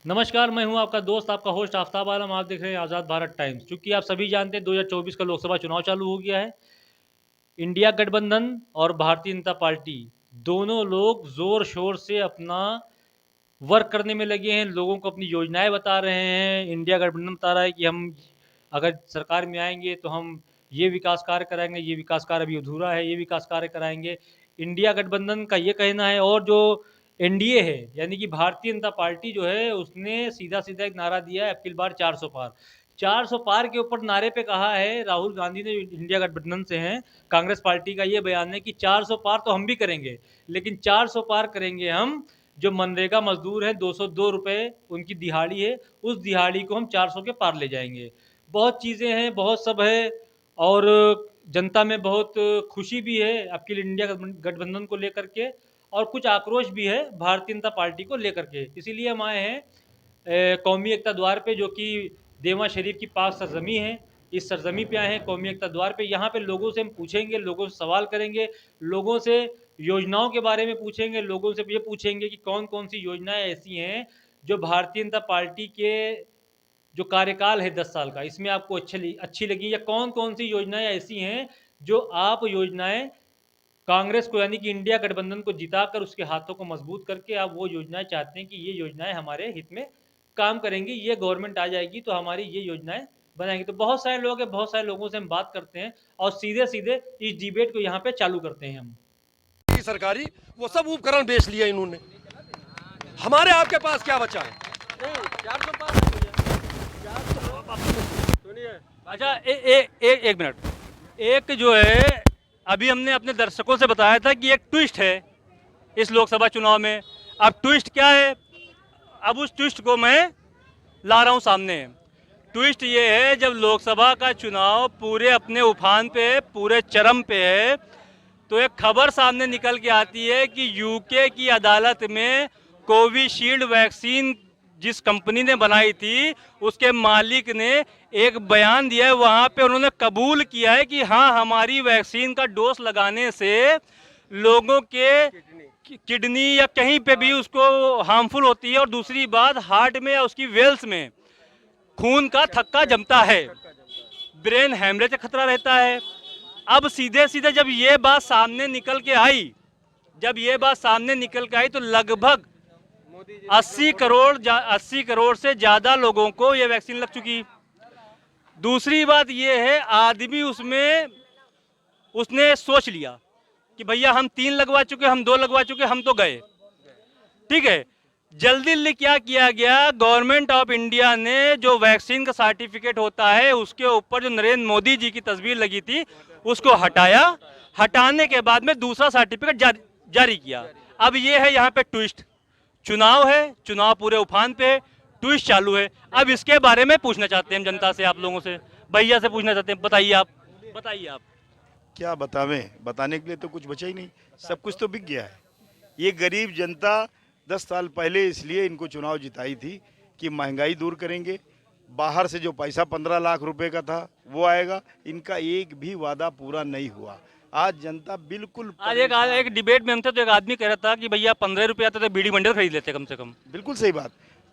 नमस्कार, मैं हूं आपका दोस्त, आपका होस्ट आफ्ताब आलम। आप देख रहे हैं आज़ाद भारत टाइम्स। चूँकि आप सभी जानते हैं 2024 का लोकसभा चुनाव चालू हो गया है। इंडिया गठबंधन और भारतीय जनता पार्टी दोनों लोग ज़ोर-शोर से अपना वर्क करने में लगे हैं, लोगों को अपनी योजनाएँ बता रहे हैं। इंडिया गठबंधन बता रहा है कि हम अगर सरकार में आएँगे तो हम ये विकास कार्य कराएँगे, ये विकास कार्य अभी अधूरा है, ये विकास कार्य कराएँगे। इंडिया गठबंधन का ये कहना है और जो एनडीए है, यानी कि भारतीय जनता पार्टी जो है, उसने सीधा-सीधा एक नारा दिया है, अब की बार 400 पार। 400 पार के ऊपर नारे पे कहा है राहुल गांधी ने, इंडिया गठबंधन से हैं, कांग्रेस पार्टी का ये बयान है कि 400 पार तो हम भी करेंगे, लेकिन 400 पार करेंगे हम जो मनरेगा मज़दूर हैं, 202 रुपए उनकी दिहाड़ी है, उस दिहाड़ी को हम 400 के पार ले जाएँगे। बहुत चीज़ें हैं, बहुत सब है और जनता में बहुत खुशी भी है अब की इंडिया गठबंधन को लेकर के और कुछ आक्रोश भी है भारतीय जनता पार्टी को लेकर के। इसीलिए हम आए हैं कौमी एकता द्वार पे, जो कि देवा शरीफ की पाक सरज़मी है। इस सरज़मी पे आए हैं कौमी एकता द्वार पे। यहाँ पे लोगों से हम पूछेंगे, लोगों से सवाल करेंगे, लोगों से योजनाओं के बारे में पूछेंगे, लोगों से ये पूछेंगे कि कौन-कौन सी योजनाएँ ऐसी हैं, जो भारतीय जनता पार्टी के जो कार्यकाल है 10 साल का, इसमें आपको अच्छी लगी, या कौन-कौन सी योजनाएँ ऐसी हैं, जो आप योजनाएँ कांग्रेस को, यानी कि इंडिया गठबंधन को जिताकर उसके हाथों को मजबूत करके आप वो योजनाएँ चाहते हैं कि ये योजनाएँ हमारे हित में काम करेंगी, ये गवर्नमेंट आ जाएगी तो हमारी ये योजनाएँ बनाएँगे। तो बहुत सारे लोग हैं, बहुत सारे लोगों से हम बात करते हैं और सीधे-सीधे इस डिबेट को यहाँ पे चालू करते हैं हम। की सरकारी वो सब उपकरण बेच लिया इन्होंने। हमारे आपके पास क्या बचा है? सुनिए, अच्छा एक मिनट। एक जो है, अभी हमने अपने दर्शकों से बताया था कि एक ट्विस्ट है इस लोकसभा चुनाव में। अब ट्विस्ट क्या है, अब उस ट्विस्ट को मैं ला रहा हूं सामने। ट्विस्ट ये है, जब लोकसभा का चुनाव पूरे अपने उफान पे, पूरे चरम पे है, तो एक खबर सामने निकल के आती है कि यूके की अदालत में कोविशील्ड वैक्सीन जिस कंपनी ने बनाई थी, उसके मालिक ने एक बयान दिया है। वहाँ पे उन्होंने कबूल किया है कि हाँ, हमारी वैक्सीन का डोज लगाने से लोगों के किडनी या कहीं पे भी उसको हार्मफुल होती है, और दूसरी बात हार्ट में या उसकी वेल्स में खून का थक्का जमता है, ब्रेन हैमरेज का खतरा रहता है। अब सीधे सीधे जब ये बात सामने निकल के आई, तो लगभग 80 करोड़ से ज़्यादा लोगों को ये वैक्सीन लग चुकी। दूसरी बात ये है, आदमी उसने सोच लिया कि भैया हम 3 लगवा चुके, हम 2 लगवा चुके, हम तो गए, ठीक है। जल्दी क्या किया गया, गवर्नमेंट ऑफ इंडिया ने जो वैक्सीन का सर्टिफिकेट होता है, उसके ऊपर जो नरेंद्र मोदी जी की तस्वीर लगी थी, उसको हटाया। हटाने के बाद में दूसरा सर्टिफिकेट जारी किया। अब ये है यहाँ पे ट्विस्ट। चुनाव है, चुनाव पूरे उफान पे, ट्विस्ट चालू है। अब इसके बारे में पूछना चाहते हैं हम जनता से, आप लोगों से, भैया से पूछना चाहते हैं। बताइए आप क्या बतावें, बताने के लिए तो कुछ बचा ही नहीं, सब कुछ तो बिक गया है। ये गरीब जनता 10 साल पहले इसलिए इनको चुनाव जिताई थी कि महंगाई दूर करेंगे, बाहर से जो पैसा 15 लाख रुपए का था वो आएगा। इनका एक भी वादा पूरा नहीं हुआ। आज जनता बिल्कुल आज एक डिबेट में हम थे, तो एक आदमी कह रहा था कि भैया 15 रुपये आते तो बीड़ी बंडल खरीद लेते कम से कम। बिल्कुल सही बात।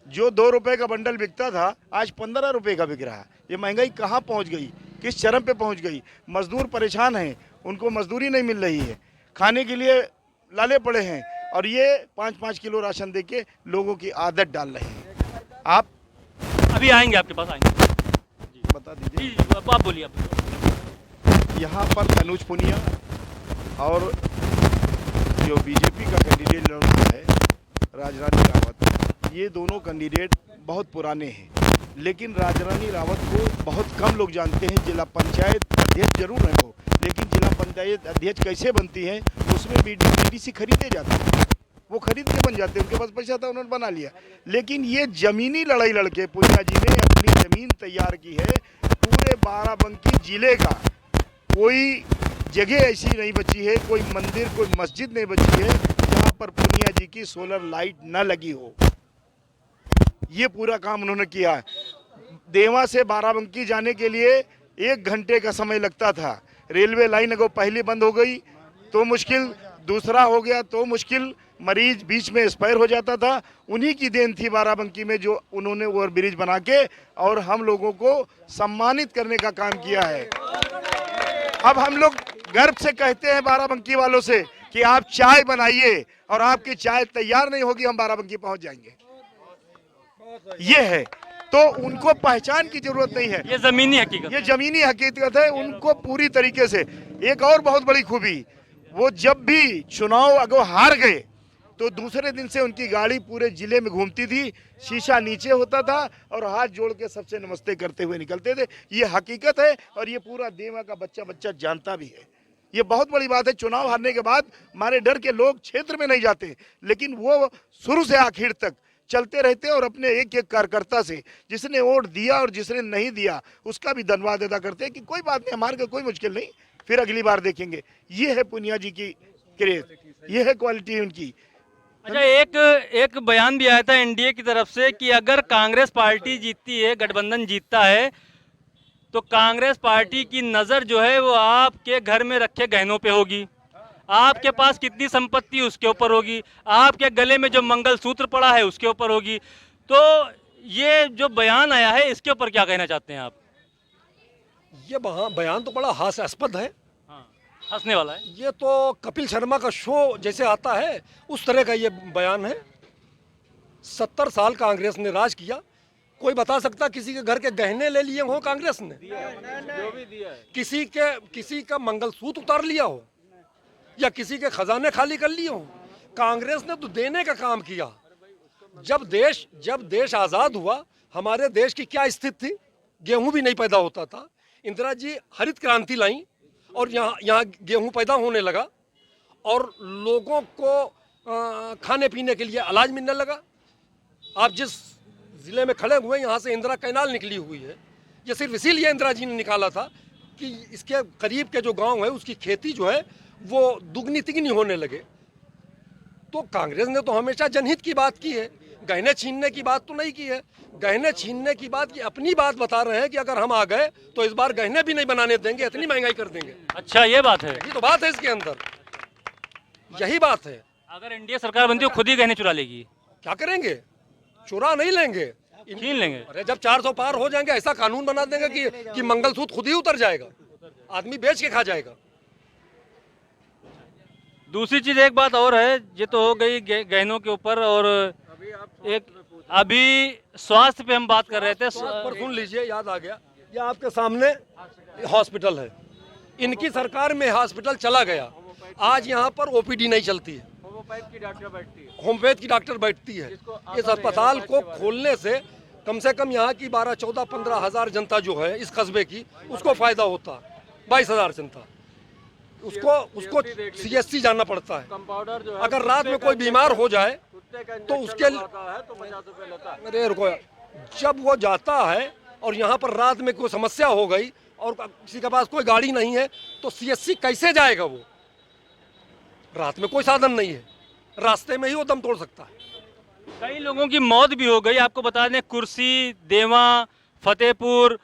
जो 2 रुपए का बंडल बिकता था, आज 15 रुपए का बिक रहा है। ये महंगाई कहाँ पहुँच गई, किस चरम पे पहुँच गई। मजदूर परेशान हैं, उनको मजदूरी नहीं मिल रही है, खाने के लिए लाले पड़े हैं, और ये 5-5 किलो राशन दे के लोगों की आदत डाल रहे हैं। आप अभी आएंगे, आपके पास आएंगे, बता दीजिए। जी आप बोलिए। यहाँ पर अनुज पुनिया और जो बीजेपी का कैंडिडेट लड़ रहा है राजरानी रावत, ये दोनों कैंडिडेट बहुत पुराने हैं, लेकिन राजरानी रावत को बहुत कम लोग जानते हैं। जिला पंचायत अध्यक्ष जरूर है वो, लेकिन जिला पंचायत अध्यक्ष कैसे बनती है, उसमें बीडीसी खरीदे जाते हैं, वो खरीद के बन जाते हैं, उनके पास पैसा था, उन्होंने बना लिया। लेकिन ये जमीनी लड़ाई लड़के पुनिया जी ने अपनी जमीन तैयार की है। पूरे बाराबंकी जिले का कोई जगह ऐसी नहीं बची है, कोई मंदिर, कोई मस्जिद नहीं बची है जहाँ पर पुनिया जी की सोलर लाइट न लगी हो। ये पूरा काम उन्होंने किया है। देवा से बाराबंकी जाने के लिए 1 घंटे का समय लगता था। रेलवे लाइन अगर पहले बंद हो गई तो मुश्किल, दूसरा हो गया तो मुश्किल, मरीज बीच में एक्सपायर हो जाता था। उन्हीं की देन थी बाराबंकी में जो उन्होंने ओवर ब्रिज बना के और हम लोगों को सम्मानित करने का काम किया है। अब हम लोग गर्व से कहते हैं बाराबंकी वालों से कि आप चाय बनाइए और आपकी चाय तैयार नहीं होगी हम बाराबंकी पहुंच जाएंगे। ये है, तो उनको पहचान की जरूरत नहीं है, ये ज़मीनी हकीकत, ये जमीनी हकीकत है। उनको पूरी तरीके से, एक और बहुत बड़ी खूबी, वो जब भी चुनाव अगर हार गए तो दूसरे दिन से उनकी गाड़ी पूरे जिले में घूमती थी, शीशा नीचे होता था और हाथ जोड़ के सबसे नमस्ते करते हुए निकलते थे। ये हकीकत है और ये पूरा देवा का बच्चा बच्चा जानता भी है। ये बहुत बड़ी बात है। चुनाव हारने के बाद मारे डर के लोग क्षेत्र में नहीं जाते, लेकिन वो शुरू से आखिर तक चलते रहते और अपने एक एक कार्यकर्ता से, जिसने वोट दिया और जिसने नहीं दिया, उसका भी धन्यवाद अदा करते हैं कि कोई बात नहीं, हमारे को कोई मुश्किल नहीं, फिर अगली बार देखेंगे। ये है पूनिया जी की क्रेज, ये है क्वालिटी उनकी। अच्छा, एक बयान भी आया था एनडीए की तरफ से कि अगर कांग्रेस पार्टी जीतती है, गठबंधन जीतता है, तो कांग्रेस पार्टी की नज़र जो है वो आपके घर में रखे गहनों पे होगी, आपके पास कितनी संपत्ति उसके ऊपर होगी, आपके गले में जो मंगलसूत्र पड़ा है उसके ऊपर होगी। तो ये जो बयान आया है इसके ऊपर क्या कहना चाहते हैं आप? ये बयान तो बड़ा हास्यास्पद है, हंसने वाला है। ये तो कपिल शर्मा का शो जैसे आता है उस तरह का ये बयान है। 70 साल कांग्रेस ने राज किया, कोई बता सकता किसी के घर के गहने ले लिए हो कांग्रेस ने? जो भी दिया है। किसी का मंगलसूत्र उतार लिया हो या किसी के खजाने खाली कर लिए हो? कांग्रेस ने तो देने का काम किया। जब देश आज़ाद हुआ, हमारे देश की क्या स्थिति थी? गेहूं भी नहीं पैदा होता था। इंदिरा जी हरित क्रांति लाई और यहाँ गेहूं पैदा होने लगा और लोगों को खाने पीने के लिए अनाज मिलने लगा। आप जिस ज़िले में खड़े हुए, यहाँ से इंदिरा कैनाल निकली हुई है। ये सिर्फ इसीलिए इंदिरा जी ने निकाला था कि इसके करीब के जो गांव है उसकी खेती जो है वो दुगनी तिगनी होने लगे। तो कांग्रेस ने तो हमेशा जनहित की बात की है, गहने छीनने की बात तो नहीं की है। गहने छीनने की बात की अपनी बात बता रहे हैं कि अगर हम आ गए तो इस बार गहने भी नहीं बनाने देंगे, इतनी महंगाई कर देंगे। अच्छा, ये बात है, यही तो बात है इसके अंदर, यही बात है। अगर एनडीए सरकार बनती है खुद ही गहने चुरा लेगी। क्या करेंगे? चुरा नहीं लेंगे, छीन लेंगे। अरे जब 400 पार हो जाएंगे ऐसा कानून बना देंगे कि मंगलसूत्र खुद ही उतर जाएगा, आदमी बेच के खा जाएगा। दूसरी चीज एक बात और है, ये तो हो गई गहनों के ऊपर, और एक अभी स्वास्थ्य पे हम बात कर रहे थे। पर सुन लीजिए, याद आ गया, ये आपके सामने हॉस्पिटल है, इनकी सरकार में हॉस्पिटल चला गया, आज यहाँ पर ओपीडी नहीं चलती है, होम्योपैथ की डॉक्टर बैठती है। इस अस्पताल को खोलने से कम यहाँ की 12, 14, 15 हज़ार जनता जो है इस कस्बे की, उसको फायदा होता। 22,000 जनता, उसको सीएससी जाना पड़ता है। अगर रात में कोई बीमार हो जाए तो उसके अरे रुको, जब वो जाता है और यहाँ पर रात में कोई समस्या हो गई और किसी के पास कोई गाड़ी नहीं है तो सीएससी कैसे जाएगा? वो रात में कोई साधन नहीं है, रास्ते में ही वो दम तोड़ सकता है। कई लोगों की मौत भी हो गई, आपको बता दें, कुर्सी, देवा, फतेहपुर,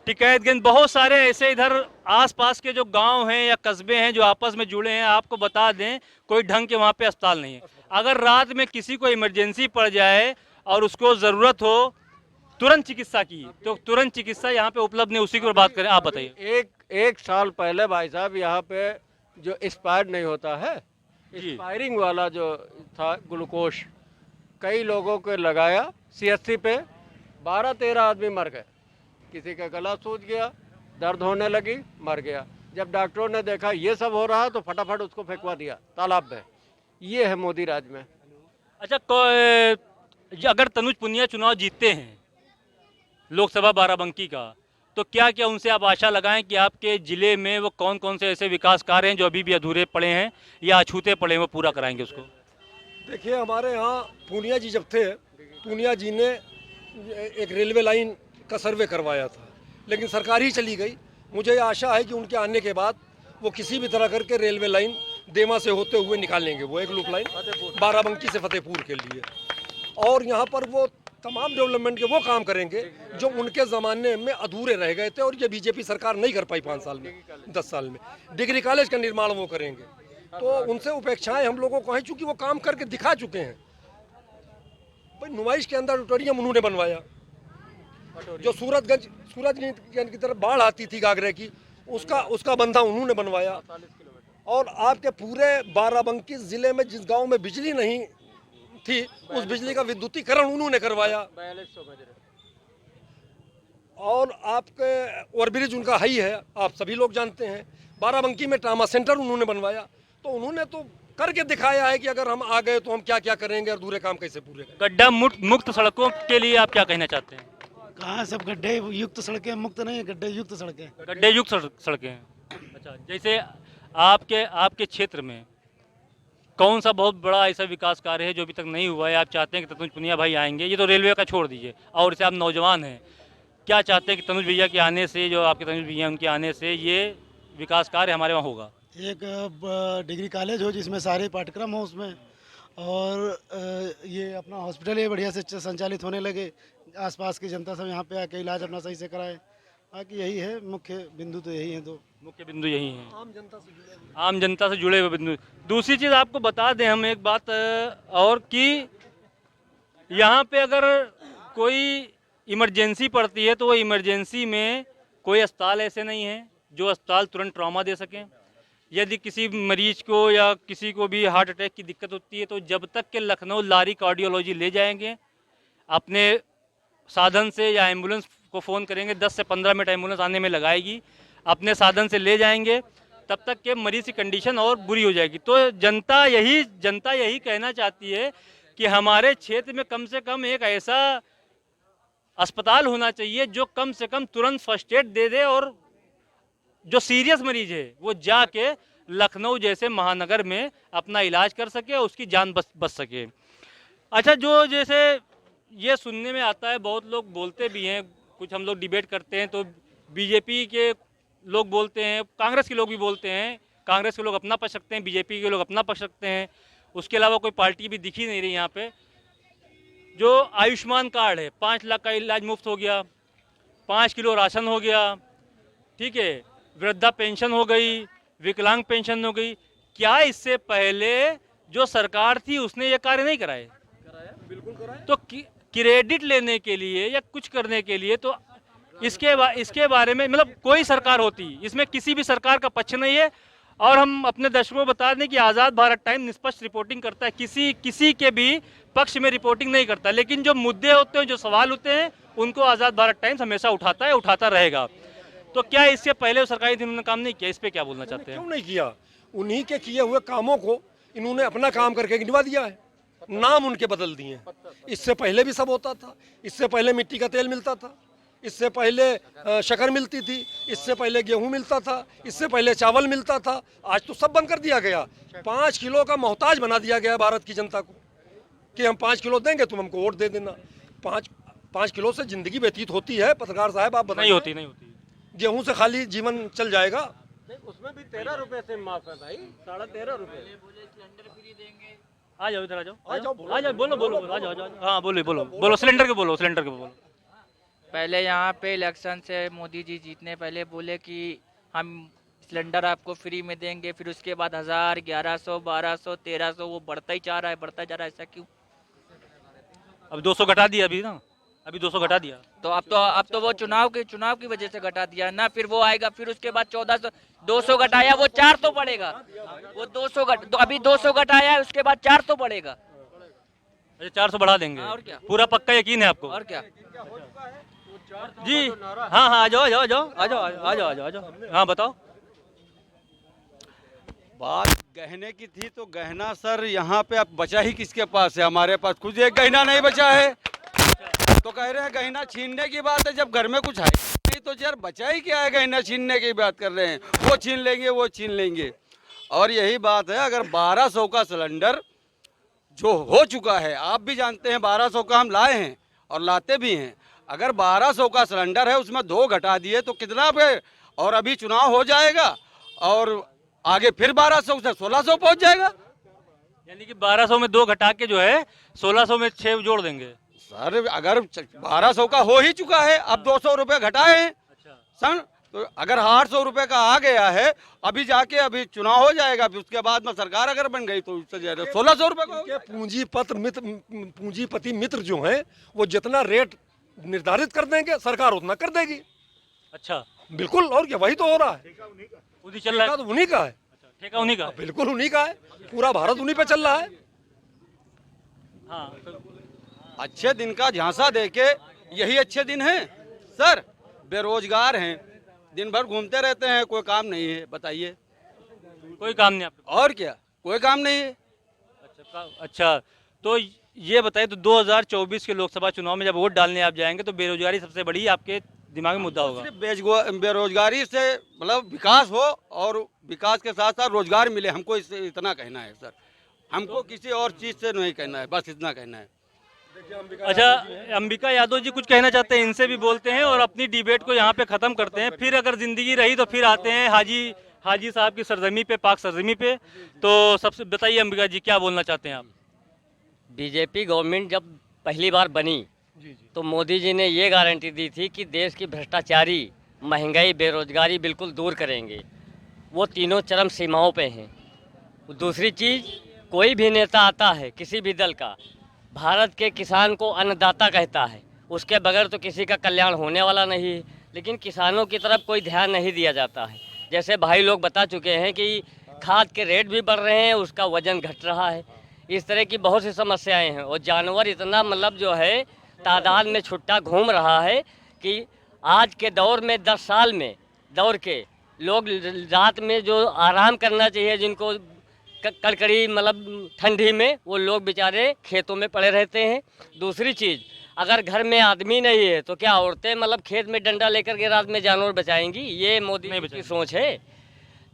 टिकैतगंज, बहुत सारे ऐसे इधर आसपास के जो गांव हैं या कस्बे हैं जो आपस में जुड़े हैं, आपको बता दें कोई ढंग के वहाँ पे अस्पताल नहीं है। अगर रात में किसी को इमरजेंसी पड़ जाए और उसको ज़रूरत हो तुरंत चिकित्सा की, तो तुरंत चिकित्सा यहाँ पे उपलब्ध नहीं। उसी की बात करें, आप बताइए। एक साल पहले भाई साहब यहाँ पे जो एक्सपायर्ड नहीं होता है, एक्सपायरिंग वाला जो था ग्लूकोज, कई लोगों को लगाया सीएससी पे, 12-13 आदमी मर गए। किसी का गला सूज गया, दर्द होने लगी, मर गया। जब डॉक्टरों ने देखा ये सब हो रहा है तो फटाफट उसको फेंकवा दिया तालाब में। ये है मोदी राज में। अच्छा, अगर तनुज पुनिया चुनाव जीतते हैं लोकसभा बाराबंकी का, तो क्या क्या उनसे आप आशा लगाएं कि आपके ज़िले में वो कौन कौन से ऐसे विकास कार्य हैं जो अभी भी अधूरे पड़े हैं या अछूते पड़े हैं, वो पूरा कराएंगे उसको? देखिए, हमारे यहाँ पूनिया जी जब थे, पूनिया जी ने एक रेलवे लाइन का सर्वे करवाया था, लेकिन सरकार ही चली गई। मुझे आशा है कि उनके आने के बाद वो किसी भी तरह करके रेलवे लाइन देवा से होते हुए निकालेंगे, वो एक लूप लाइन बाराबंकी से फतेहपुर के लिए, और यहाँ पर वो तमाम डेवलपमेंट के वो काम करेंगे जो उनके ज़माने में अधूरे रह गए थे और ये बीजेपी सरकार नहीं कर पाई 5 साल में, 10 साल में। डिग्री कॉलेज का निर्माण वो करेंगे, तो उनसे उपेक्षाएं हम लोगों को हैं, चूंकि वो काम करके दिखा चुके हैं। भाई नुमाइश के अंदर ऑडिटोरियम उन्होंने बनवाया, जो सूरजगंज की तरफ बाढ़ आती थी घाघरे की, उसका बंधा उन्होंने बनवाया। और आपके पूरे बाराबंकी जिले में जिस गांव में बिजली नहीं थी, उस बिजली का विद्युतीकरण उन्होंने करवाया। और आपके ओवरब्रिज उनका हाई है, आप सभी लोग जानते हैं। बाराबंकी में ट्रामा सेंटर उन्होंने बनवाया। तो उन्होंने तो करके दिखाया है कि अगर हम आ गए तो हम क्या क्या करेंगे और दूसरे काम कैसे पूरे करेंगे। गड्ढा मुक्त सड़कों के लिए आप क्या कहना चाहते हैं? कहाँ सब गड्ढे युक्त सड़कें, मुक्त नहीं, गड्ढे युक्त सड़कें। गड्ढे युक्त सड़कें हैं। अच्छा, जैसे आपके क्षेत्र में कौन सा बहुत बड़ा ऐसा विकास कार्य है जो अभी तक नहीं हुआ है, आप चाहते हैं कि तनुज पुनिया भाई आएंगे? ये तो रेलवे का छोड़ दीजिए, और जैसे आप नौजवान हैं, क्या चाहते हैं कि तनुज भैया के आने से, जो आपके तनुज भैया उनके आने से ये विकास कार्य हमारे वहाँ होगा? एक डिग्री कॉलेज हो जिसमें सारे पाठ्यक्रम हो उसमें, और ये अपना हॉस्पिटल ये बढ़िया से संचालित होने लगे, आसपास की जनता सब यहाँ पे आके इलाज अपना सही से कराए। बाकी यही है मुख्य बिंदु, तो यही है। दो मुख्य बिंदु यही हैं, आम जनता से जुड़े हुए बिंदु। दूसरी चीज़ आपको बता दें हम एक बात और, कि यहाँ पे अगर कोई इमरजेंसी पड़ती है तो वो इमरजेंसी में कोई अस्पताल ऐसे नहीं है जो अस्पताल तुरंत ट्रॉमा दे सकें। यदि किसी मरीज को या किसी को भी हार्ट अटैक की दिक्कत होती है तो जब तक के लखनऊ लारी कार्डियोलॉजी ले जाएंगे, अपने साधन से या एम्बुलेंस को फ़ोन करेंगे, 10 से 15 मिनट एम्बुलेंस आने में लगाएगी, अपने साधन से ले जाएंगे, तब तक के मरीज की कंडीशन और बुरी हो जाएगी। तो जनता यही कहना चाहती है कि हमारे क्षेत्र में कम से कम एक ऐसा अस्पताल होना चाहिए जो कम से कम तुरंत फर्स्ट एड दे दे, और जो सीरियस मरीज है वो जाके लखनऊ जैसे महानगर में अपना इलाज कर सके और उसकी जान बच सके। अच्छा, जो जैसे ये सुनने में आता है, बहुत लोग बोलते भी हैं, कुछ हम लोग डिबेट करते हैं तो बीजेपी के लोग बोलते हैं, कांग्रेस के लोग भी बोलते हैं, कांग्रेस के लोग अपना पक्ष रखते हैं, बीजेपी के लोग अपना पक्ष रखते हैं, उसके अलावा कोई पार्टी भी दिखी नहीं रही यहाँ पे। जो आयुष्मान कार्ड है, 5 लाख का इलाज मुफ्त हो गया, 5 किलो राशन हो गया, ठीक है, वृद्धा पेंशन हो गई, विकलांग पेंशन हो गई, क्या इससे पहले जो सरकार थी उसने ये कार्य नहीं कराए? बिल्कुल कराए। तो क्रेडिट लेने के लिए या कुछ करने के लिए तो इसके बारे में, मतलब कोई सरकार होती, इसमें किसी भी सरकार का पक्ष नहीं है। और हम अपने दर्शकों को बता दें कि आज़ाद भारत टाइम निष्पक्ष रिपोर्टिंग करता है, किसी के भी पक्ष में रिपोर्टिंग नहीं करता, लेकिन जो मुद्दे होते हैं, जो सवाल होते हैं, उनको आज़ाद भारत टाइम्स हमेशा उठाता है, उठाता रहेगा। तो क्या इससे पहले सरकारी दिन उन्होंने काम नहीं किया? इस पे क्या बोलना चाहते हैं? क्यों नहीं किया? उन्हीं के किए हुए कामों को इन्होंने अपना काम करके गिनवा दिया है, नाम उनके बदल दिए हैं। इससे पहले भी सब होता था, इससे पहले मिट्टी का तेल मिलता था, इससे पहले शक्कर मिलती थी, इससे पहले गेहूं मिलता था, इससे पहले चावल मिलता था। आज तो सब बंद कर दिया गया। 5 किलो का मोहताज बना दिया गया भारत की जनता को कि हम 5 किलो देंगे, तुम हमको वोट दे देना। 5 किलो से जिंदगी व्यतीत होती है पत्रकार साहब? आप बताइए। नहीं होती। गेहूं से खाली जीवन चल जाएगा? उसमें भी 13 रुपए से माफ है भाई, 13.5 रुपए। आ जाओ, इधर आ जाओ, बोलो, आ जाओ। हाँ बोलो, सिलेंडर के बोलो। पहले यहाँ पे इलेक्शन से मोदी जी जीतने पहले बोले कि हम सिलेंडर आपको फ्री में देंगे, फिर उसके बाद 1000, 1100, 1200, 1300 वो बढ़ता ही जा रहा है। ऐसा क्यों? अब 200 घटा दिया अभी 200 घटा दिया। तो अब तो वो चुनाव की वजह से घटा दिया ना, फिर वो आएगा, फिर उसके बाद 1400, 200 घटाया, वो 400 बढ़ेगा। वो 200 अभी 200 घटाया है, उसके बाद 400 बढ़ेगा। अच्छा, 400 बढ़ा देंगे? और क्या? पूरा पक्का यकीन है आपको? और क्या जी, हाँ, आ जाओ। हाँ बताओ। बात गहने की थी तो गहना सर यहाँ पे अब बचा ही किसके पास है? हमारे पास खुद एक गहना नहीं बचा है, तो कह रहे हैं गहना छीनने की बात है। जब घर में कुछ है नहीं तो यार बचा ही क्या है? गहना छीनने की बात कर रहे हैं, वो छीन लेंगे। और यही बात है, अगर 1200 का सिलेंडर जो हो चुका है, आप भी जानते हैं 1200 का हम लाए हैं और लाते भी हैं। अगर 1200 का सिलेंडर है, उसमें 2 घटा दिए तो कितना पे? और अभी चुनाव हो जाएगा और आगे फिर 1200 से 1600 पहुंच जाएगा। यानी कि 1200 में 2 घटा के जो है 1600 में 6 जोड़ देंगे। सर अगर 1200 का हो ही चुका है, अब 200 रुपये घटाए हैं। अच्छा। सर तो तो अगर 800 रुपये का आ गया है, अभी जाके अभी चुनाव हो जाएगा, फिर उसके बाद में सरकार अगर बन गई तो उससे ज्यादा 1600 रुपये का इनके पूंजीपति मित्र जो हैं वो जितना रेट निर्धारित कर देंगे सरकार उतना कर देगी। अच्छा, बिल्कुल, और क्या, वही तो हो रहा है। उन्हीं चल रहा है। ठेका तो उन्हीं का है। ठेका उन्हीं का। बिल्कुल उन्हीं का है, पूरा भारत उन्हीं पे चल रहा है। हाँ, अच्छे दिन का झांसा देके यही अच्छे दिन हैं सर। बेरोजगार हैं, दिन भर घूमते रहते हैं, कोई काम नहीं है, बताइए। कोई काम नहीं आपके। और क्या, कोई काम नहीं है। अच्छा, तो ये बताइए, तो 2024 के लोकसभा चुनाव में जब वोट डालने आप जाएंगे तो बेरोजगारी सबसे बड़ी आपके दिमाग में मुद्दा होगा। सिर्फ बेरोजगारी से मतलब विकास हो, और विकास के साथ साथ रोजगार मिले, हमको इससे इतना कहना है सर। हमको किसी और चीज से नहीं कहना है, बस इतना कहना है। अच्छा, अंबिका यादव जी कुछ कहना चाहते हैं, इनसे भी बोलते हैं और अपनी डिबेट को यहाँ पे खत्म करते हैं। फिर अगर जिंदगी रही तो फिर आते हैं हाजी साहब की सरजमी पे, पाक सरजमी पे। तो सबसे बताइए अंबिका जी, क्या बोलना चाहते हैं आप? बीजेपी गवर्नमेंट जब पहली बार बनी तो मोदी जी ने ये गारंटी दी थी कि देश की भ्रष्टाचारी, महंगाई, बेरोजगारी बिल्कुल दूर करेंगे। वो तीनों चरम सीमाओं पे हैं। दूसरी चीज़, कोई भी नेता आता है किसी भी दल का, भारत के किसान को अन्नदाता कहता है, उसके बगैर तो किसी का कल्याण होने वाला नहीं है। लेकिन किसानों की तरफ कोई ध्यान नहीं दिया जाता है। जैसे भाई लोग बता चुके हैं कि खाद के रेट भी बढ़ रहे हैं, उसका वजन घट रहा है, इस तरह की बहुत सी समस्याएं हैं। और जानवर इतना मतलब जो है तादाद में छुट्टा घूम रहा है कि आज के दौर में 10 साल में दौड़ के लोग रात में जो आराम करना चाहिए, जिनको कड़कड़ी मतलब ठंडी में, वो लोग बेचारे खेतों में पड़े रहते हैं। दूसरी चीज़, अगर घर में आदमी नहीं है तो क्या औरतें मतलब खेत में डंडा लेकर के रात में जानवर बचाएंगी? ये मोदी की सोच है।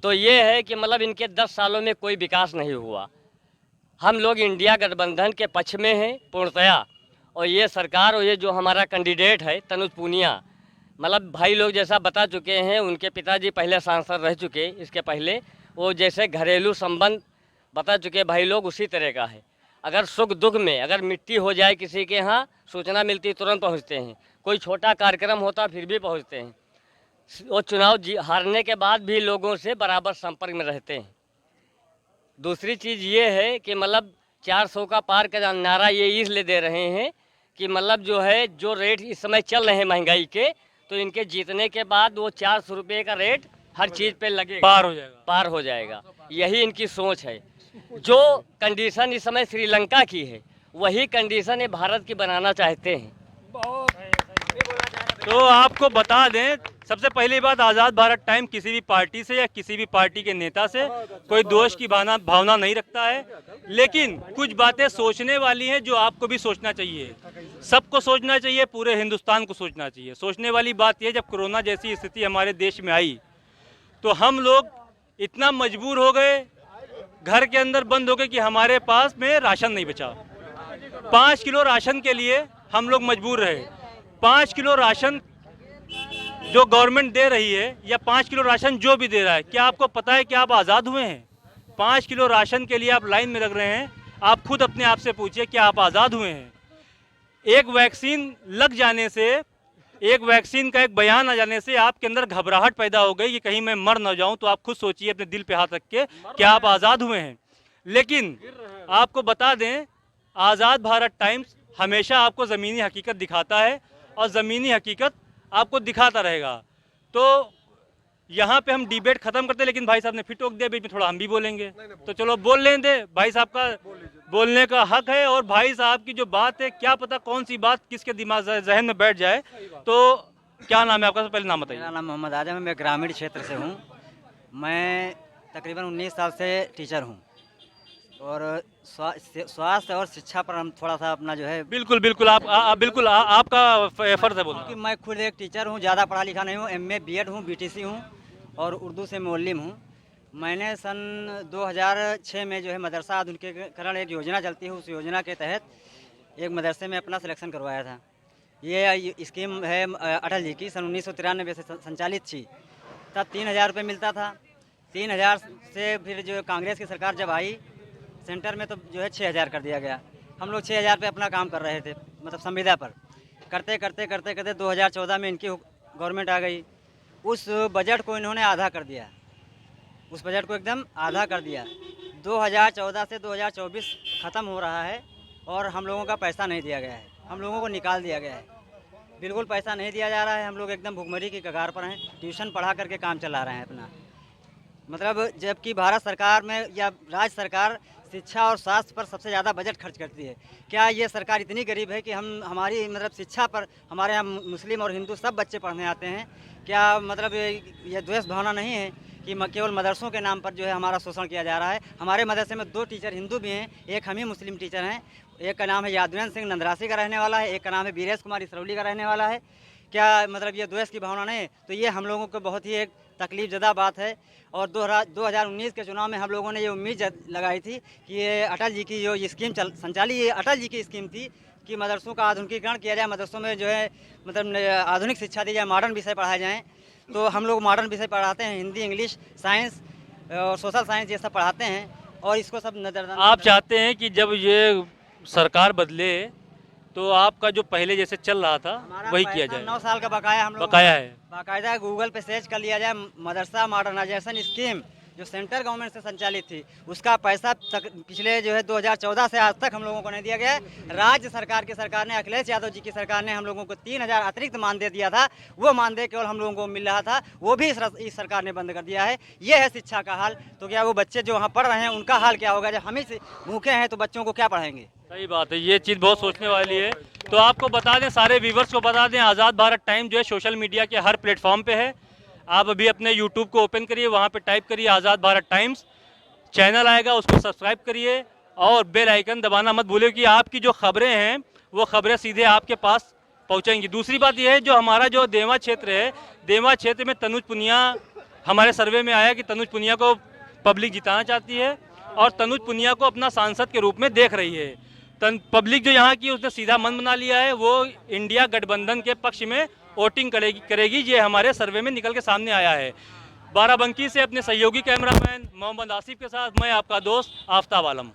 तो ये है कि मतलब इनके 10 सालों में कोई विकास नहीं हुआ। हम लोग इंडिया गठबंधन के पक्ष में हैं पूर्णतया। और ये सरकार और ये जो हमारा कैंडिडेट है तनुज पूनिया, मतलब भाई लोग जैसा बता चुके हैं, उनके पिताजी पहले सांसद रह चुके, इसके पहले वो जैसे घरेलू संबंध बता चुके भाई लोग, उसी तरह का है। अगर सुख दुख में अगर मिट्टी हो जाए किसी के यहाँ, सूचना मिलती तुरंत पहुँचते हैं। कोई छोटा कार्यक्रम होता फिर भी पहुँचते हैं। वो चुनाव हारने के बाद भी लोगों से बराबर संपर्क में रहते हैं। दूसरी चीज़ ये है कि मतलब 400 का पार का नारा ये इसलिए दे रहे हैं कि मतलब जो है, जो रेट इस समय चल रहे हैं महंगाई के, तो इनके जीतने के बाद वो 400 रुपये का रेट हर चीज़ पे लगेगा, पार हो जाएगा। यही इनकी सोच है। जो कंडीशन इस समय श्रीलंका की है, वही कंडीशन ये भारत की बनाना चाहते हैं। तो आपको बता दें, सबसे पहली बात, आज़ाद भारत टाइम किसी भी पार्टी से या किसी भी पार्टी के नेता से कोई दोष की भावना नहीं रखता है। लेकिन कुछ बातें सोचने वाली हैं जो आपको भी सोचना चाहिए, सबको सोचना चाहिए, पूरे हिंदुस्तान को सोचना चाहिए। सोचने वाली बात यह, जब कोरोना जैसी स्थिति हमारे देश में आई तो हम लोग इतना मजबूर हो गए, घर के अंदर बंद हो गए कि हमारे पास में राशन नहीं बचा। 5 किलो राशन के लिए हम लोग मजबूर रहे। 5 किलो राशन जो गवर्नमेंट दे रही है, या 5 किलो राशन जो भी दे रहा है, क्या आपको पता है कि आप आज़ाद हुए हैं? 5 किलो राशन के लिए आप लाइन में लग रहे हैं। आप खुद अपने आप से पूछिए, क्या आप आज़ाद हुए हैं? एक वैक्सीन लग जाने से, एक वैक्सीन का एक बयान आ जाने से आपके अंदर घबराहट पैदा हो गई कि कहीं मैं मर न जाऊं। तो आप खुद सोचिए अपने दिल पे हाथ रख के, क्या आप आज़ाद हुए हैं? लेकिन आपको बता दें, आज़ाद भारत टाइम्स हमेशा आपको ज़मीनी हकीकत दिखाता है और ज़मीनी हकीकत आपको दिखाता रहेगा। तो यहाँ पे हम डिबेट खत्म करते हैं, लेकिन भाई साहब ने फिर टोक दिया, बीच में थोड़ा हम भी बोलेंगे। तो चलो बोल लें दे, भाई साहब का बोलने का हक है। और भाई साहब की जो बात है, क्या पता कौन सी बात किसके दिमाग जहन में बैठ जाए। तो क्या नाम है आपका? पहले नाम बताइए। मेरा नाम मोहम्मद आजम है, मैं ग्रामीण क्षेत्र से हूँ। मैं तकरीबन 19 साल से टीचर हूँ और स्वास्थ्य और शिक्षा पर हम थोड़ा सा अपना जो है। बिल्कुल बिल्कुल, बिल्कुल आपका फर्ज है बोलना। क्योंकि मैं खुद एक टीचर हूँ, ज़्यादा पढ़ा लिखा नहीं हूँ, MA BEd हूँ, BTC हूँ और उर्दू से मुअल्लिम हूँ। मैंने सन 2006 में जो है मदरसा आधुनिकीकरण एक योजना चलती है, उस योजना के तहत एक मदरसे में अपना सिलेक्शन करवाया था। ये स्कीम है अटल जी की, सन 1993 से संचालित थी। तब 3000 रुपये मिलता था। 3000 से फिर जो कांग्रेस की सरकार जब आई सेंटर में, तो जो है 6000 कर दिया गया। हम लोग 6000 पे अपना काम कर रहे थे, मतलब संविदा पर करते करते 2014 में इनकी गवर्नमेंट आ गई। उस बजट को इन्होंने आधा कर दिया, उस बजट को एकदम आधा कर दिया। 2014 से 2024 ख़त्म हो रहा है और हम लोगों का पैसा नहीं दिया गया है, हम लोगों को निकाल दिया गया है, बिल्कुल पैसा नहीं दिया जा रहा है। हम लोग एकदम भुखमरी की कगार पर हैं, ट्यूशन पढ़ा करके काम चला रहे हैं अपना। मतलब जबकि भारत सरकार में या राज्य सरकार शिक्षा और स्वास्थ्य पर सबसे ज़्यादा बजट खर्च करती है, क्या ये सरकार इतनी गरीब है कि हमारी मतलब शिक्षा पर हमारे यहाँ मुस्लिम और हिंदू सब बच्चे पढ़ने आते हैं? क्या मतलब ये द्वेष भावना नहीं है कि केवल मदरसों के नाम पर जो है हमारा शोषण किया जा रहा है? हमारे मदरसे में 2 टीचर हिंदू भी हैं, एक हम ही मुस्लिम टीचर हैं। एक का नाम है यादवेंद्र सिंह नंदरासी का रहने वाला है, एक का नाम है बीरेश कुमार इसरौली का रहने वाला है। क्या मतलब ये द्वेष की भावना नहीं है? तो ये हम लोगों को बहुत ही एक तकलीफ ज़दा बात है। और 2019 के चुनाव में हम लोगों ने ये उम्मीद लगाई थी कि ये अटल जी की जो स्कीम संचाली, ये अटल जी की स्कीम थी कि मदरसों का आधुनिकीकरण किया जाए, मदरसों में जो है मतलब आधुनिक शिक्षा दी जाए, मॉडर्न विषय पढ़ाए जाएँ। तो हम लोग मॉडर्न विषय पढ़ाते हैं, हिंदी, इंग्लिश, साइंस और सोशल साइंस ये सब पढ़ाते हैं और इसको सब नजर। आप चाहते हैं कि जब ये सरकार बदले तो आपका जो पहले जैसे चल रहा था वही किया जाए? 9 साल का बकाया हम लोग बकाया है, बाकायदा गूगल पे सर्च कर लिया जाए। मदरसा मॉडर्नाइजेशन स्कीम जो सेंट्रल गवर्नमेंट से संचालित थी, उसका पैसा पिछले जो है 2014 से आज तक हम लोगों को नहीं दिया गया है। राज्य सरकार की सरकार ने, अखिलेश यादव जी की सरकार ने हम लोगों को 3000 अतिरिक्त मानदेय दिया था। वो मानदेय केवल हम लोगों को मिल रहा था, वो भी इस सरकार ने बंद कर दिया है। ये है शिक्षा का हाल। तो क्या वो बच्चे जो वहाँ पढ़ रहे हैं उनका हाल क्या होगा? जब हम ही भूखे हैं तो बच्चों को क्या पढ़ाएंगे? सही बात है, ये चीज़ बहुत सोचने वाली है। तो आपको बता दें, सारे व्यूवर्स को बता दें, आज़ाद भारत टाइम जो है सोशल मीडिया के हर प्लेटफॉर्म पे है। आप अभी अपने यूट्यूब को ओपन करिए, वहाँ पे टाइप करिए आज़ाद भारत टाइम्स, चैनल आएगा, उसको सब्सक्राइब करिए और बेल आइकन दबाना मत भूलिए कि आपकी जो खबरें हैं वो खबरें सीधे आपके पास पहुँचेंगी। दूसरी बात यह है, जो हमारा जो देवा क्षेत्र है, देवा क्षेत्र में तनुज पुनिया, हमारे सर्वे में आया कि तनुज पुनिया को पब्लिक जिताना चाहती है और तनुज पुनिया को अपना सांसद के रूप में देख रही है। पब्लिक जो यहाँ की उसने सीधा मन बना लिया है, वो इंडिया गठबंधन के पक्ष में वोटिंग करेगी। ये हमारे सर्वे में निकल के सामने आया है। बाराबंकी से अपने सहयोगी कैमरामैन मोहम्मद आसिफ के साथ मैं आपका दोस्त आफ्ताब आलम।